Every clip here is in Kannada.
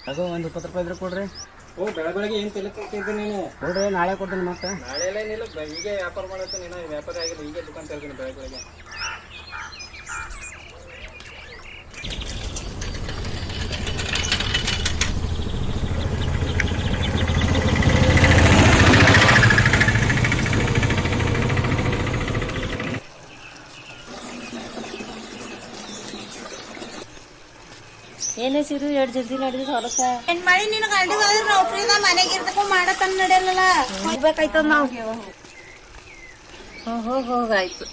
ಅದು ಒಂದು 20 ರೂಪಾಯಿ ಇದ್ರೆ ಕೊಡ್ರಿ. ಬೆಳಗ್ಗೆ ಏನು ತಲೆ ತಿಂತೀನಿ ನೀನು? ಕೊಡ್ರಿ, ನಾಳೆ ಕೊಡ್ತೀನಿ. ಮತ್ತೆ ನಾಳೆ ಎಲ್ಲ ಏನಿಲ್ಲ, ಹೀಗೆ ವ್ಯಾಪಾರ ಮಾಡುತ್ತೆ ನೀನು. ವ್ಯಾಪಾರ ಆಗಿಲ್ಲ, ಹೀಗೆ ದುಕಾನ್ ತೆರ್ತೀನಿ ಬೆಳಗ್ಗೆ. ಏನೇ ಸಿರು ಎರಡು ಜಲ್ದಿ ನಡೆದಿದ್ದು ಹೊಲಕ್ಕ ಏನ್ ಮಾಡಿ ನೀನು ಗಂಡಗ ನೌಕರಿದ ಮನೆಗೆ ಇರ್ತಕ್ಕ ಮಾಡತನ ನಡೆಯಲ್ಲ. ಹೋಗ್ಬೇಕಾಯ್ತದ ನಾವು. ಹೋಗಾಯ್ತು.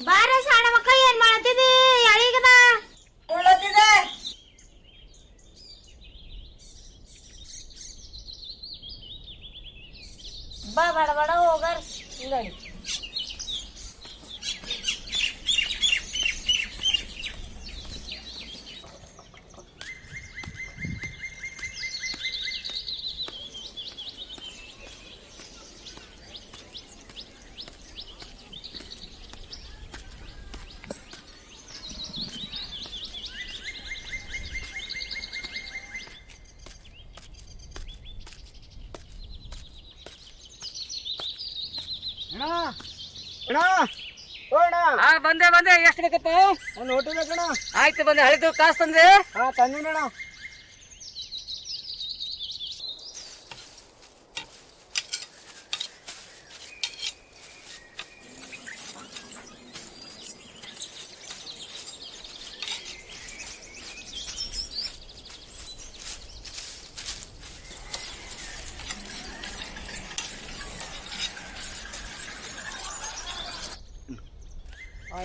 ಬಾರ ಸಣ್ಣ ಮಕ್ಕ ಏನ್ ಮಾಡತ್ತಿದಿ? ಯಾಳಿಗದ ಬಾ ಬಡ ಬಡ ಹೋಗಾರ ಹಿಂಗಡಿ. ಬಂದೆ. ಎಷ್ಟು ಬೇಕಪ್ಪ? ಒಂದು ಹೋಟೆಲ್ ಬೇಕಣ್ಣ. ಆಯ್ತು, ಬಂದೆ. ಹಳಿದು ಕಾಸು ತಂದೆ? ಹಾ, ತಂದಿನಣ್ಣ.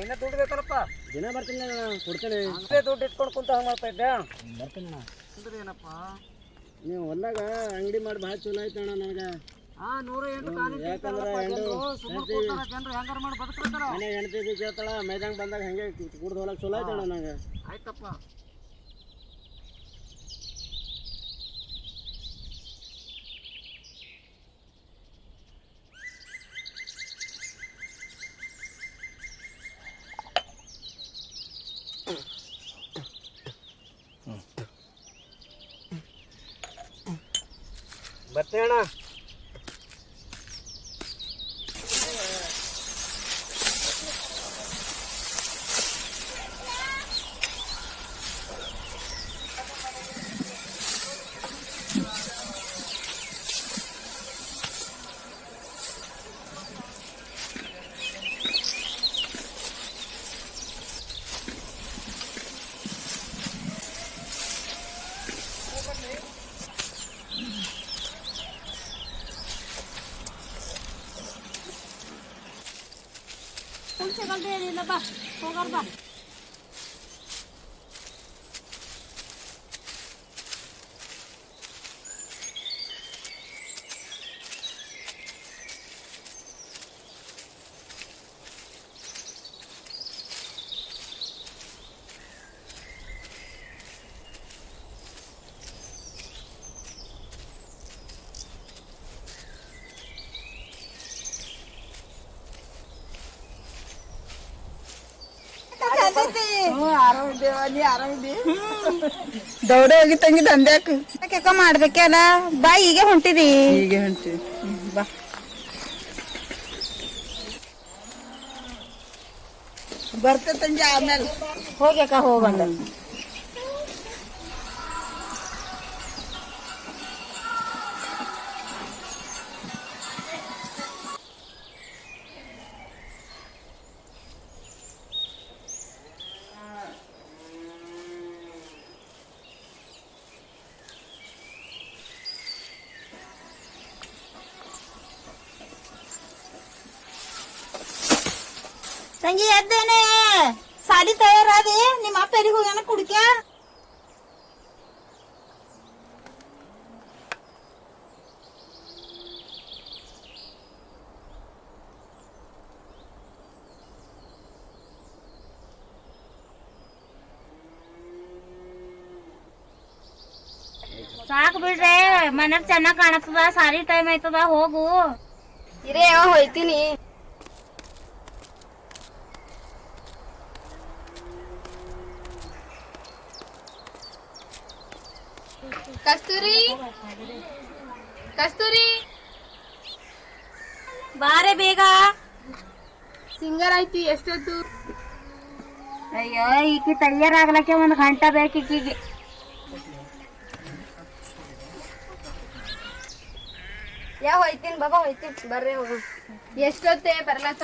ಇನ್ನ ದುಡ್ಡು ಬೇಕಲ್ಲಪ್ಪ? ದಿನ ಬರ್ತೀನಿ, ಕೊಡ್ತೇನೆ. ದುಡ್ಡು ಇಟ್ಕೊಂಡು ಕುಂತ ಹಂಗೆ ಮಾಡ್ತಾ ಇದ್ದೆ. ಬರ್ತೀನಿ ಅಣ್ಣ. ಅಂದ್ರೆ ಏನಪ್ಪ, ನೀವು ಹೊಲ್ದಾಗ ಅಂಗಡಿ ಮಾಡಿ ಭಾಳ ಚಲೋ ಆಯ್ತು ಅಣ್ಣ ನನಗೆ. 108 ಮನೆ ಹೆಣ್ತಿ ಬಿ ಕೇಳ್ತಾಳ, ಮೈದಂಗೆ ಬಂದಾಗ ಹಂಗೆ ಕುಡ್ದು ಹೊಲಕ್ಕೆ ಚಲೋ ಆಯ್ತು ಅಣ್ಣ ನಂಗೆ. ಆಯ್ತಪ್ಪ. ಬರ್ತೀನಿ ಅಣ್ಣ. ಏನಿಲ್ಲ, ಬಾ ಹೋಗಾರ ಬಾ. ದೌಡೆ ಹೋಗಿ ತಂಗಿ ದಂದ್ಯಾಕ ಕೆಕ ಮಾಡ್ಬೇಕಲ್ಲ. ಬಾ, ಈಗ ಹೊಂಟಿದಿ? ಈಗ ಹೊಂಟಿ. ಬಾ ಬರ್ತ ತಂಗಿ ಆಮೇಲೆ ಹೋಗ್ಯಾಕ ಹೋಗಂದ. ತಂಗಿ ಎದ್ದೇನೆ? ಸಾಲಿ ತಯಾರಾದಿ? ನಿಮ್ಮ ಅಪ್ಪ ಎಲ್ಲಿಗೆ ಹೋಗ್ಯಾನ ಕುಡಿಕೆ? ಸಾಕು ಬಿಡ್ರೆ ಮನ್ಯಾಗ ಚೆನ್ನಾಗ್ ಕಾಣತ್ತದ ಸಾರಿ ಟೈಮ್ ಆಯ್ತದ ಹೋಗು ಇರೇ ಹೋಯ್ತೀನಿ ಕಸ್ತೂರಿ ಕಸ್ತೂರಿ ಬಾರೆ ಬೇಗ ಸಿಂಗರ್ ಆಯ್ತಿ ಎಷ್ಟೊತ್ತು ಅಯ್ಯೋ ಈಕಿ ತಯಾರಾಗ್ಲಕ್ಕೆ ಒಂದ್ ಗಂಟೆ ಬೇಕು ಈಕಿಗೆ ಹೋಯ್ತೀನಿ ಬಾಬಾ ಹೋಯ್ತೀನಿ ಬರ್ರಿ ಹೋಗು ಎಷ್ಟೊತ್ತೆ ಬರ್ಲಕ್ಕ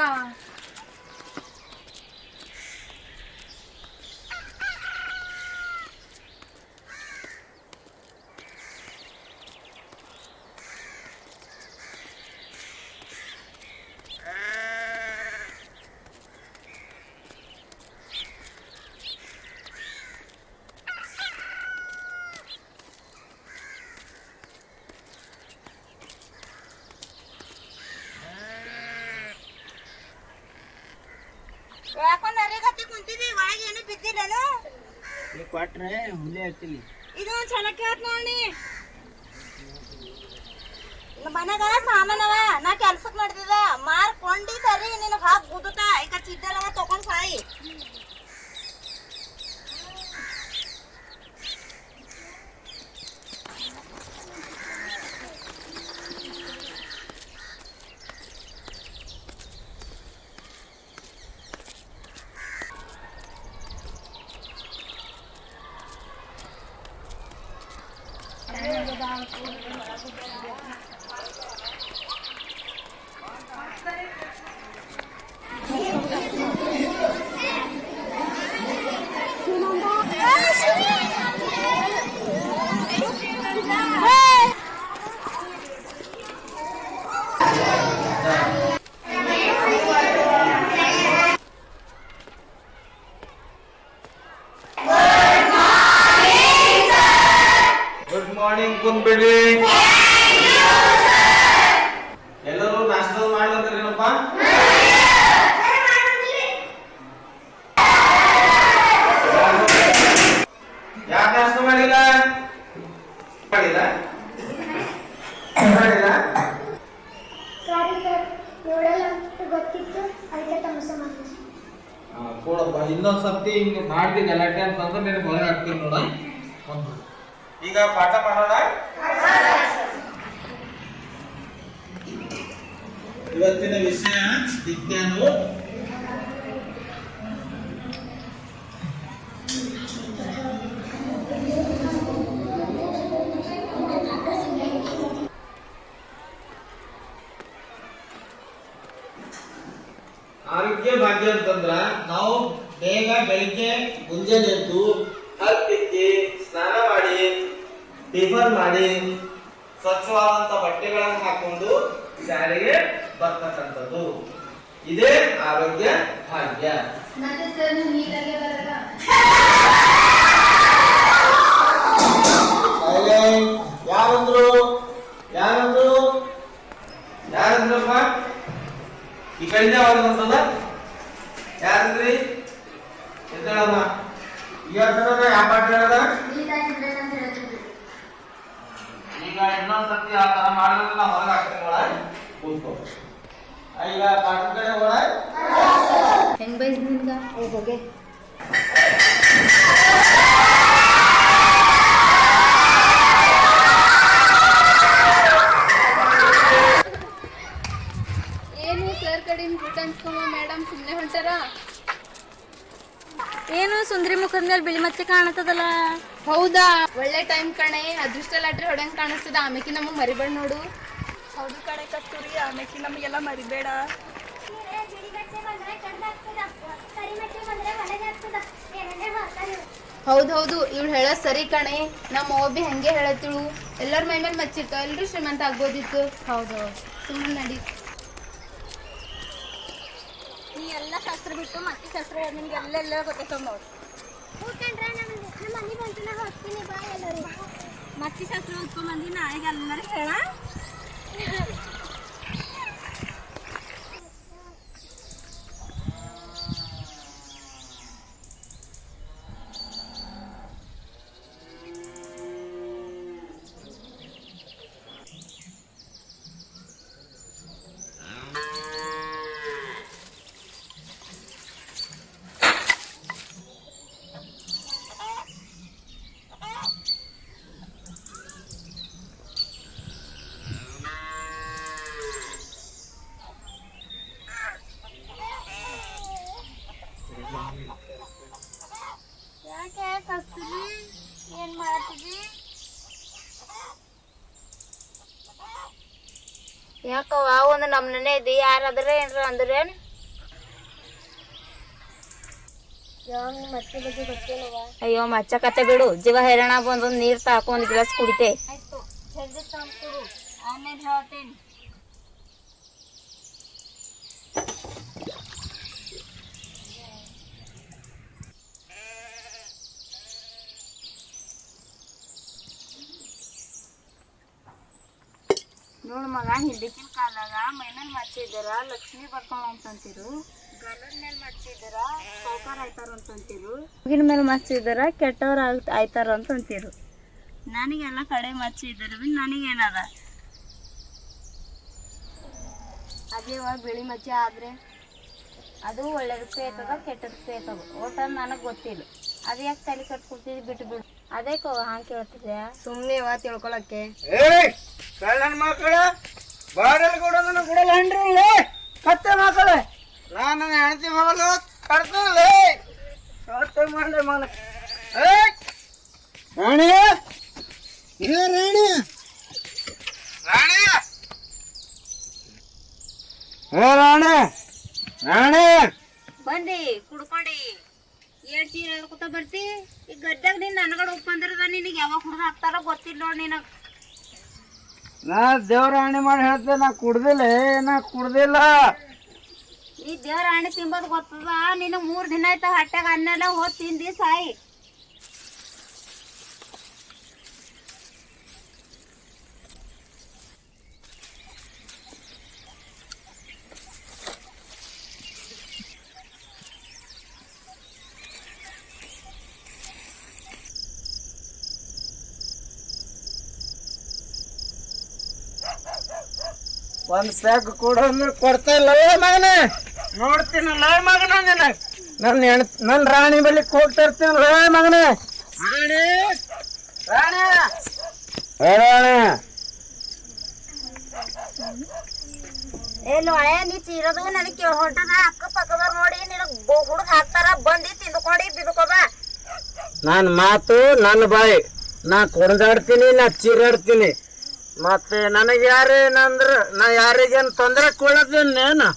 ಯಾಕೊಂದ್ ಅರಿಗತ್ತಿ ಕುಂತಿದ್ವಿ ಒಳಗೆ ಏನು ಬಿದ್ದಿಲ್ಲನು ನೀ ಕೊಟ್ರೆ ಹುಲಿ ಹಚ್ಚಿನಿ ಇದು ಒಂದ್ ಛಲಕ್ಕೆ ಆತ್ ನೋಡಿ ಮನೆಗ ಸಾಮಾನವ ನಾ ಕೆಲ್ಸಕ್ ಮಾಡ್ತಿದ್ದ ಮಾರ್ಕೊಂಡಿ ಸರಿ ನಿನಗ್ ಹಾಕ್ ಬುದ್ದುತ್ತ ಈಗ ಚಿದ್ದರವ ತಕೊಂಡ್ ಸಾಯಿ ಗುಡ್ ಮಾರ್ನಿಂಗ್ ಕುಂದ್ಬಿಡಿ ಎಲ್ಲರೂ ನಾಷ್ಟ ಮಾಡ್ಲಂತಾರೇನಪ್ಪ ಯಾಕೆ ನಾಷ್ಟ ಮಾಡಿಲ್ಲ ಮಾಡಿಲ್ಲ ಮಾಡಿಲ್ಲ ಕೊಡಪ್ಪ ಇನ್ನೊಂದ್ ಸರ್ತಿ ಹಿಂಗ್ ಮಾಡ್ತಿ ಗಲಾಟೆ ಅಂತಂದ್ರೆ ನಿನಗೆ ಹೊರಗೆ ಹಾಕ್ತೀನಿ ನೋಡ ಈಗ ಪಾಠ ಮಾಡೋಣ ಇವತ್ತಿನ ವಿಷಯ ವಿಜ್ಞಾನ ಆರೋಗ್ಯ ಭಾಗ್ಯ ಅಂತಂದ್ರ ನಾವು ಬೇಗ ಬೆಳಿಗ್ಗೆ ಮುಂಜಾನೆ ಎದ್ದು ಹತ್ತಿಕ್ಕಿ ಸ್ನಾನ ಮಾಡಿ ಟಿಫನ್ ಮಾಡಿ ಸ್ವಚ್ಛವಾದಂತ ಬಟ್ಟೆಗಳನ್ನು ಹಾಕೊಂಡು ಶಾಲೆಗೆ ಬರ್ತಕ್ಕಂಥದ್ದು ಇದೇ ಆರೋಗ್ಯ ಭಾಗ್ಯ ಯಾರಂದ್ರು ಯಾರಂದ್ರು ಯಾರಂದ್ರಪ್ಪ ಈ ಕಡೆಯಿಂದ ಹೋದಂತದ ಯಾರಂದ್ರಿ ಎದ್ದೇಳಮ್ಮ ಇವತ್ತ ಯಾವ ಪಾಠ ಹೇಳದ ಈಗ ಇನ್ನೊಂದ್ ಸರ್ತಿ ಆ ತರ ಮಾಡಿದ್ರೆ ನಾ ಹೊರಗೆ ಹಾಕ್ತೀನಿ ನೋಡ ಕೂತ್ಕೋ ಈಗ ಪಾಠದ ಕಡೆ ಹೋಳ ಹೆಂಗ್ ಬೈಸ್ ನಿನ್ಗ ಹೋಗೆ ಏನು ಸರ್ ಕಡೆಯಿಂದ ಬಿಟ್ಟು ಅನ್ಸ್ಕೊಮ್ಮ ಮೇಡಮ್ ಸುಮ್ಮನೆ ಹೊಂಟಾರ ಏನು ಸುಂದ್ರಿ ಮುಖದ ಮೇಲೆ ಬಿಳಿ ಮತ್ತೆ ಕಾಣತದಲ್ಲ ಹೌದಾ ಒಳ್ಳೆ ಟೈಮ್ ಕಣೆ ಅದೃಷ್ಟ ಲಾಟ್ರಿ ಹೊಡೆಂಗ್ ಕಾಣಿಸ್ತದ ಆಮೇಲೆ ನಮಗ್ ಮರಿಬೇಡ ನೋಡು ಹೌದು ಕಡೆ ಕಸ್ತೂರಿ ಆಮೇಲೆ ನಮಗೆಲ್ಲ ಮರಿಬೇಡ ಹೌದೌದು ಇವ್ಳು ಹೇಳೋದ್ ಸರಿ ಕಣೆ ನಮ್ಮ ಅವ್ವ ಬಿ ಹಂಗೆ ಹೇಳತ್ತಿಳು ಎಲ್ಲರ ಮೈ ಮೇಲೆ ಮಚ್ಚಿರ್ತಾವ ಎಲ್ರು ಶ್ರೀಮಂತ ಆಗ್ಬೋದಿತ್ತು ಹೌದೌದು ಸುಮ್ಮನೆ ನಡಿ ನೀ ಎಲ್ಲ ಶಾಸ್ತ್ರ ಬಿಟ್ಟು ಮತ್ತೆ ಶಾಸ್ತ್ರ ನಿಮ್ಗೆ ಎಲ್ಲೆಲ್ಲ ಗೊತ್ತೈತವ ನೋಡಿ ಮತ್ತೆ ಶಾಸ್ತ್ರ ಉತ್ಕೊಂಡ್ ಬಂದಿ ನಾಳೆಗೆ ಎಲ್ಲರೂ ಹೇಳ ಯಾಕವ್ವ ಒಂದು ನಮ್ನೆ ಐತಿ ಯಾರಾದ್ರೆ ಏನ್ರ ಅಂದ್ರೇನ್ ಅಯ್ಯೋ ಮಚ್ಚ ಕತೆ ಬಿಡು ಜೀವ ಹೈರಾಣ ಬಂದು ನೀರ್ ತಾಕು ಒಂದ್ ಗ್ಲಾಸ್ ಕುಡಿತೆ ಆಮೇಲೆ ಹೇಳ್ತೇನೆ ನೋಡ್ ಮಗ ಹಿಂದಕ್ಕಿನ ಕಾಲಾಗ ಮೈಮೇಲ್ ಮಚ್ಚಿದ್ದಾರ ಲಕ್ಷ್ಮಿ ಬರ್ತಾಳ ಅಂತಂತಿರು ಗಲದ ಮೇಲೆ ಮಚ್ಚಿದ್ದಾರ ಸೌಕಾರ ಆಯ್ತಾರ ಅಂತಂತಿರು ಹುಗಿನ ಮೇಲೆ ಮಚ್ಚಿದ್ದಾರ ಕೆಟ್ಟವ್ರ ಆಯ್ತಾರ ಅಂತಂತಿರು ನನಗೆಲ್ಲ ಕಡೆ ಮಚ್ಚಿದ್ದಾರ ನನಗೇನದ ಅದೇವ ಬಿಳಿ ಮಚ್ಚಿ ಆದ್ರೆ ಅದು ಒಳ್ಳೇದಕ್ಕೂ ಐತದ ಕೆಟ್ಟದಕ್ಕೂ ಐತದ ಒಟ್ಟ ನನಗೆ ಗೊತ್ತಿಲ್ಲ ಅದು ಯಾಕೆ ತಲೆ ಕಟ್ಕೊಡ್ತಿದ್ ಬಿಟ್ಟು ಬಿಡು ಅದೇ ಹಂಗೆ ಕೇಳ್ತಿದ್ಯಾ ಸುಮ್ಮನೆ ತಿಳ್ಕೊಳಕ್ಕೆ ಕಳ್ಳನ ಮಕ್ಕಳ ಬಾಡಲ್ ಕೊಡೋದನ್ನ ಕೊಡಲ್ಲ ಹಂಡ್ರಿ ಕತ್ತೆ ಮಕ್ಕಳ ನಾನು ನನ್ನ ಹೆಂಡತಿ ಮಗಳು ಕಡ್ತಲೇ ಕತ್ತೆ ಮಾಡಲೆ ಮಗ ರಾಣಿ ಏ ರಾಣಿ ರಾಣಿ ಏ ರಾಣಿ ರಾಣಿ ಬಂದಿ ಕುಡ್ಕೊಂಡಿ ಏಟ್ ಚೀರ ಹೇಳ್ಕೊತ ಬರ್ತಿ ಈ ಗಡ್ಡಾಗ ನೀನ್ ನನಗಡೆ ಉಪ್ಪಂದಿರದ ನಿನಗೆ ಯಾವಾಗ ಹುಡ್ದು ಹಾಕ್ತಾರೋ ಗೊತ್ತಿಲ್ಲ ನೋಡಿ ನಿನಗೆ ನಾ ದೇವ್ರ ಹಣ್ಣಿ ಮಾಡಿ ಹೇಳ್ತೇನೆ ನಾ ಕುಡ್ದಿಲ್ಲ ಈ ದೇವ್ರ ಹಣ್ಣಿ ತಿಂಬೋದು ಗೊತ್ತದ ನಿನಗೆ 3 ದಿನ ಆಯ್ತ ಹೊಟ್ಯಾಗ ಅನ್ನೆಲ್ಲ ಹೋದ್ ತಿಂದಿ ಸಾಯಿ ಒಂದ್ ಸ್ಯಾಕ್ ಕೊಡು ಅಂದ್ರೆ ಕೊಡ್ತಾ ಇಲ್ಲ ಮಗನ ನೋಡ್ತೀನಲ್ಲ ಮಗನ ನನ್ನ ರಾಣಿ ಬಳಿ ಹೋಗ್ತಾ ಇರ್ತೀನಲ್ಲ ಮಗನ ರಾಣಿ ರಾಣಿ ರಾಣಿ ಏನು ಅಯ್ಯ ನೀ ಚೀರದು ನನಗೆ ಹೊಂಟದ ಅಕ್ಕ ಪಕ್ಕದವ್ರು ನೋಡಿ ನಿನಗೆ ಹುಡುಗ ಹಾಕ್ತಾರ ಬಂದಿ ತಿಂದ್ಕೊಂಡು ಬಿದ್ಕೋದ ನನ್ನ ಮಾತು ನನ್ನ ಬಾಯಿ ನಾ ಕುಡ್ದಾಡ್ತೀನಿ ನಾ ಚೀರಾಡ್ತೀನಿ ಮತ್ತೆ ನನಗೆ ಯಾರೇನಂದ್ರ ನಾ ಯಾರಿಗೇನು ತೊಂದರೆ ಕೊಡೋದೇನೇನು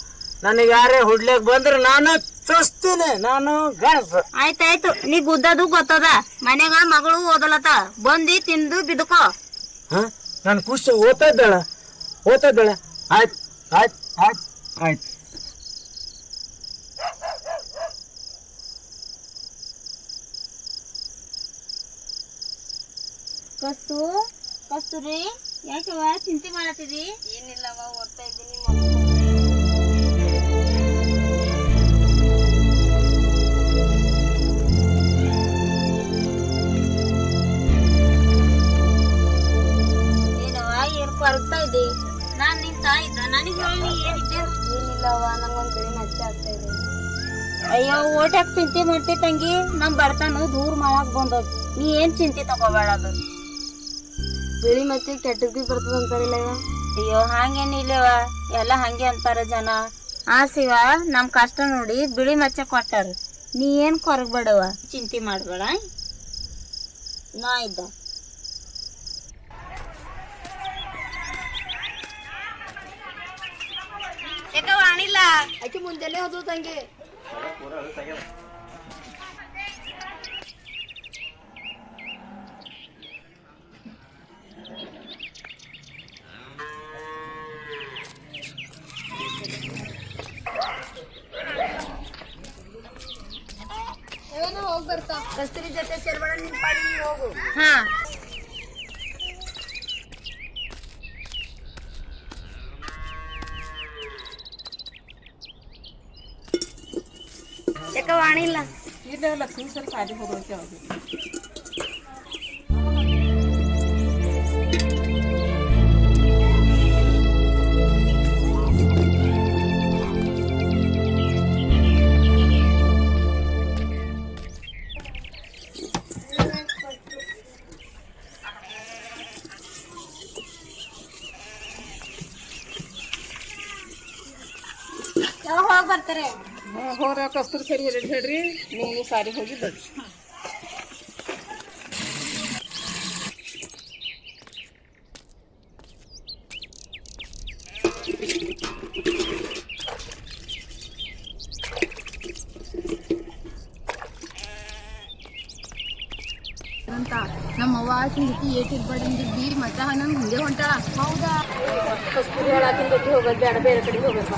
ನನಗೆ ಯಾರೇ ಹುಡ್ಲಿಕ್ ಬಂದ್ರೆ ನಾನು ಚುಸ್ತೀನಿ ನಾನು ಗಣಸ ಆಯ್ತಾಯ್ತು ನೀ ಗುದ್ದದು ಗೊತ್ತದ ಮನೆಗ ಮಗಳು ಓದಲತ್ತ ಬಂದಿ ತಿಂದು ಬಿದ್ಕೋ ಹಾ ನಾನು ಖುಷಿ ಓದ್ತಾ ಇದ್ದಾಳ ಆಯ್ತು ಆಯ್ತು ಆಯ್ತು ಆಯ್ತು ಕಸ್ತೂರಿ ಯಾಕವ ಚಿಂತೆ ಮಾಡತ್ತಿದಿ ಏನಿಲ್ಲವ ಓದ್ತಾ ಇದ್ದೀನಿ ಏನವ ಏನ್ ಕೊರಗ್ತಾ ಇದ್ದಿ ನಾನ್ ನಿನ್ ತಾಯಿ ಇದ್ದ ನನಗೆ ಹೇಳಿ ಏನಿದ್ದೆ ಏನಿಲ್ಲವ ನಂಗೊಂದ್ ಬಿಳಿ ಮಚ್ಚೆ ಆಗ್ತಾ ಇದೆ ಅಯ್ಯೋ ಓಟ್ಯಾಕ್ ಚಿಂತೆ ಮಾಡ್ತಿ ತಂಗಿ ನಮ್ ಬರ್ತಾನು ದೂರ ಮಾಡಕ್ ಬಂದದ್ ನೀ ಏನ್ ಚಿಂತೆ ತಗೋಬೇಡ ಅದು ಬಿಳಿ ಮಚ್ಚೆ ಕೆಟ್ಟದ್ ಬಿ ಬರ್ತದ ಅಂತಾರಿಲ್ಲ ಅಯ್ಯೋ ಹಂಗೇನಿಲ್ಲವ ಎಲ್ಲ ಹಂಗೆ ಅಂತಾರ ಜನ ಆ ಶಿವ ನಮ್ ಕಷ್ಟ ನೋಡಿ ಬಿಳಿ ಮಚ್ಚೆ ಕೊಟ್ಟಾರ ನೀ ಏನ್ ಕೊರಗ್ಬೇಡವ ಚಿಂತೆ ಮಾಡ್ಬೇಡ ನಾ ಇದ್ದ ವಾಣಿಲ್ಲ ಆಕೆ ಮುಂಜಾನೆ ಹೋದ್ರು ತಂಗಿ ಹೋಗಿ ಬರ್ತಾ ಕಸ್ತೂರಿ ಜೊತೆ ಸೇರ್ಬೇಡ ನಿನ್ ಪಾಡಿ ನೀ ಹೋಗು ಹಾ ಯಾಕ ವಾಣಿಲ್ಲ ಇಲ್ಲ ಲಕ್ಷ್ಮೀ ಸರ್ ಸಾಲಿ ಹೋಗೋಕೆ ಅವ್ರು ಹೋಗಿ ಬರ್ತಾರೆ ಹೋರ ಕಸ್ತೂರಿ ಸರಿ ಹೇಳ್ರಿ ನೀವು ಸಾರಿ ಹೋಗಿ ಬರ್ರಿ ಸಿಂಗಿ ಏಟ್ ಇರ್ಬೇಡಂಗಿ ಬೀರ್ ಮಜಾ ನಂಗೆ ಹಿಂಗೆ ಹೊಂಟಾಳ ಹೌದಾ ಕಸ್ತೂರಿ ಹೇಳಾಕಿನ ಜೊತೆ ಹೋಗೋದು ಬೇಡ ಬೇರೆ ಕಡೆ ಹೋಗ್ಬೇಕು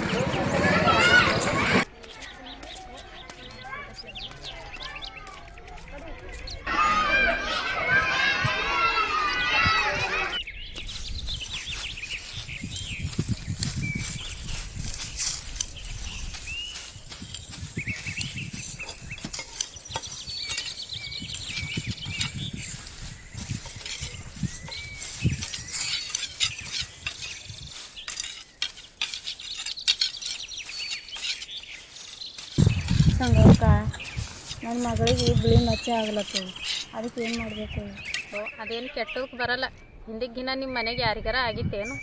ಸಂಗಕ್ಕ ನನ್ನ ಮಗಳಿಗೆ ಬಿಳಿ ಮಚ್ಚೆ ಆಗ್ಲತ್ತವ ಅದಕ್ಕೆ ಏನು ಮಾಡಬೇಕು? ಅದೇನು ಕೆಟ್ಟದಕ್ಕೆ ಬರಲ್ಲ. ಹಿಂದಿಗಿನ ನಿಮ್ಮ ಮನೆಗೆ ಯಾರಿಗಾರ ಆಗಿತ್ತೇನು?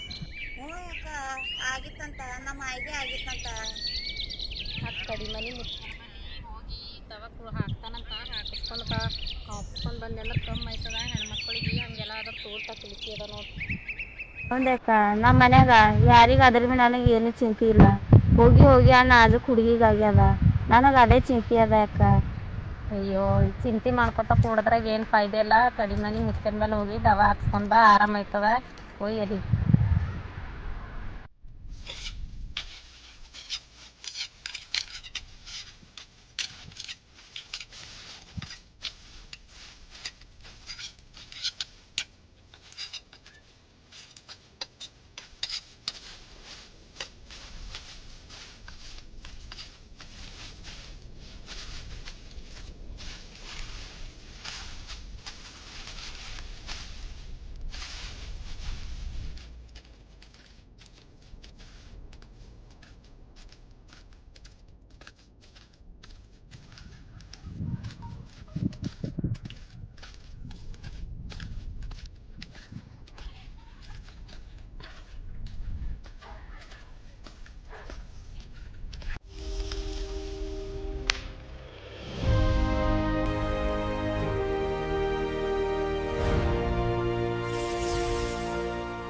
ಆಗಿತ್ತಂತ ನಮ್ಮ ಆಯ್ಕೆ ಆಗಿತ್ತಂತ. ಅದು ಕಡಿ ಮನೆ ಹೋಗಿ ದವಾಖಾನೆ ಹಾಕ್ತಾನಂತ ಹಾಕಿಸ್ಕೊಂಡು ಬಂದೆ ಅಂದ್ರೆ ಕಮ್ಮಿ ಆಯ್ತದ. ಹೆಣ್ಮಕ್ಳಿಗೆ ಹಂಗೆಲ್ಲ ಅದ್ರ ತೋಟ ತಿಳಿಸಿ ಅದ ನೋಡಿ. ಒಂದಕ್ಕ ನಮ್ಮ ಮನ್ಯಾಗ ಯಾರಿಗೆ ಅದ್ರ ಮೇಲೆ ನನಗೆ ಏನು ಚಿಂತೆ ಇಲ್ಲ. ಹೋಗಿ ಹೋಗಿ ಆ ನಾಜುಕ್ ಹುಡುಗಿಗಾಗ್ಯದ, ನನಗೆ ಅದೇ ಚಿಂತೆ ಅದ ಅಕ್ಕ. ಅಯ್ಯೋ ಚಿಂತೆ ಮಾಡ್ಕೊತ ಕೂಡದ್ರಾಗ ಏನು ಫಾಯ್ದೆ ಇಲ್ಲ. ಕಡಿ ಮನೆ ಮುಚ್ಚಿದ ಮೇಲೆ ಹೋಗಿ ದವಾ ಹಾಕ್ಸ್ಕೊಂಡ್ ಬಾ, ಆರಾಮ ಆಯ್ತದ. ಹೋಗಿ ಅಲ್ಲಿ